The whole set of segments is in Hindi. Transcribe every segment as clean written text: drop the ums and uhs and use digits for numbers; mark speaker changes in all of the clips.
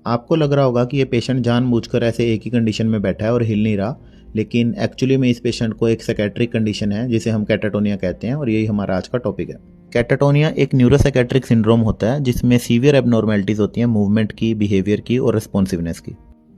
Speaker 1: आपको लग रहा होगा कि ये पेशेंट जानबूझकर ऐसे एक ही कंडीशन में बैठा है और हिल नहीं रहा, लेकिन एक्चुअली में इस पेशेंट को एक साइकेट्रिक कंडीशन है जिसे हम कैटाटोनिया कहते हैं और यही हमारा आज का टॉपिक है। कैटाटोनिया एक न्यूरोसाइकेट्रिक सिंड्रोम होता है जिसमें सीवियर एबनॉर्मेलिटीज होती हैं मूवमेंट की, बिहेवियर की और रिस्पॉन्सिवनेस की।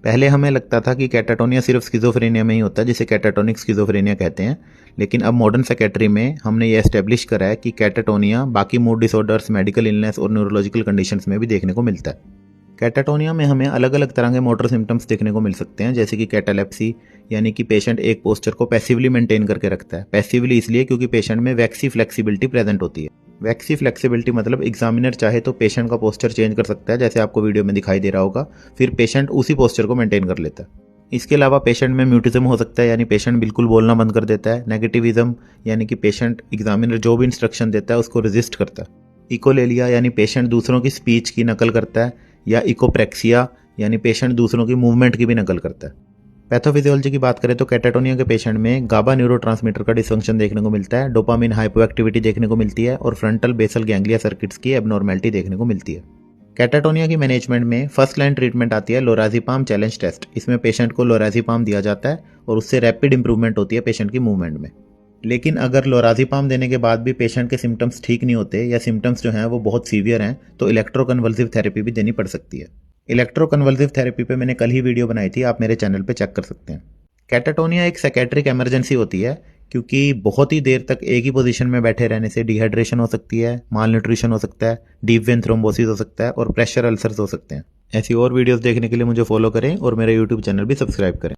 Speaker 1: पहले हमें लगता था कि कैटाटोनिया सिर्फ स्किज़ोफ्रेनिया में ही होता है जिसे कैटाटोनिक स्किज़ोफ्रेनिया कहते हैं, लेकिन अब मॉडर्न साइकेट्री में हमने ये एस्टेब्लिश करा है कि कैटाटोनिया बाकी मूड डिसऑर्डर्स, मेडिकल इलनेस और न्यूरोलॉजिकल कंडीशंस में भी देखने को मिलता है। कैटाटोनिया में हमें अलग अलग तरह के मोटर सिम्टम्स देखने को मिल सकते हैं, जैसे कि कैटालेप्सी, यानी कि पेशेंट एक पोस्चर को पैसिवली मेंटेन करके रखता है। पैसिवली इसलिए क्योंकि पेशेंट में वैक्सी फ्लेक्सिबिलिटी प्रेजेंट होती है। वैक्सी फ्लेक्सिबिलिटी मतलब एग्जामिनर चाहे तो पेशेंट का पोस्चर चेंज कर सकता है, जैसे आपको वीडियो में दिखाई दे रहा होगा, फिर पेशेंट उसी पोस्चर को मेंटेन कर लेता है। इसके अलावा पेशेंट में म्यूटिज्म हो सकता है, यानी पेशेंट बिल्कुल बोलना बंद कर देता है। नेगेटिविज्म, यानी कि पेशेंट एग्जामिनर जो भी इंस्ट्रक्शन देता है उसको रेजिस्ट करता है। इकोलेलिया, यानी पेशेंट दूसरों की स्पीच की नकल करता है, या इकोप्रेक्सिया, यानी पेशेंट दूसरों की मूवमेंट की भी नकल करता है। पैथोफिजियोलॉजी की बात करें तो कैटाटोनिया के पेशेंट में गाबा न्यूरोट्रांसमीटर का डिसफंक्शन देखने को मिलता है, डोपामिन हाइपोएक्टिविटी देखने को मिलती है और फ्रंटल बेसल गैंग्लिया सर्किट्स की एबनॉर्मेलिटी देखने को मिलती है। कैटाटोनिया की मैनेजमेंट में फर्स्ट लाइन ट्रीटमेंट आती है लोराज़ेपाम चैलेंज टेस्ट। इसमें पेशेंट को लोराज़ेपाम दिया जाता है और उससे रैपिड इंप्रूवमेंट होती है पेशेंट की मूवमेंट में। लेकिन अगर लोराज़ेपाम देने के बाद भी पेशेंट के सिम्टम्स ठीक नहीं होते या सिम्टम्स जो हैं वो बहुत सीवियर हैं तो इलेक्ट्रोकन्वल्सिव थेरेपी भी देनी पड़ सकती है। इलेक्ट्रोकन्वल्सिव थेरेपी पे मैंने कल ही वीडियो बनाई थी, आप मेरे चैनल पे चेक कर सकते हैं। कैटाटोनिया एक साइकेट्रिक इमरजेंसी होती है क्योंकि बहुत ही देर तक एक ही पोजीशन में बैठे रहने से डिहाइड्रेशन हो सकती है, माल न्यूट्रिशन हो सकता है, डीप वेन थ्रोम्बोसिस हो सकता है और प्रेशर अल्सर्स हो सकते हैं। ऐसी और वीडियोस देखने के लिए मुझे फॉलो करें और मेरे यूट्यूब चैनल भी सब्सक्राइब करें।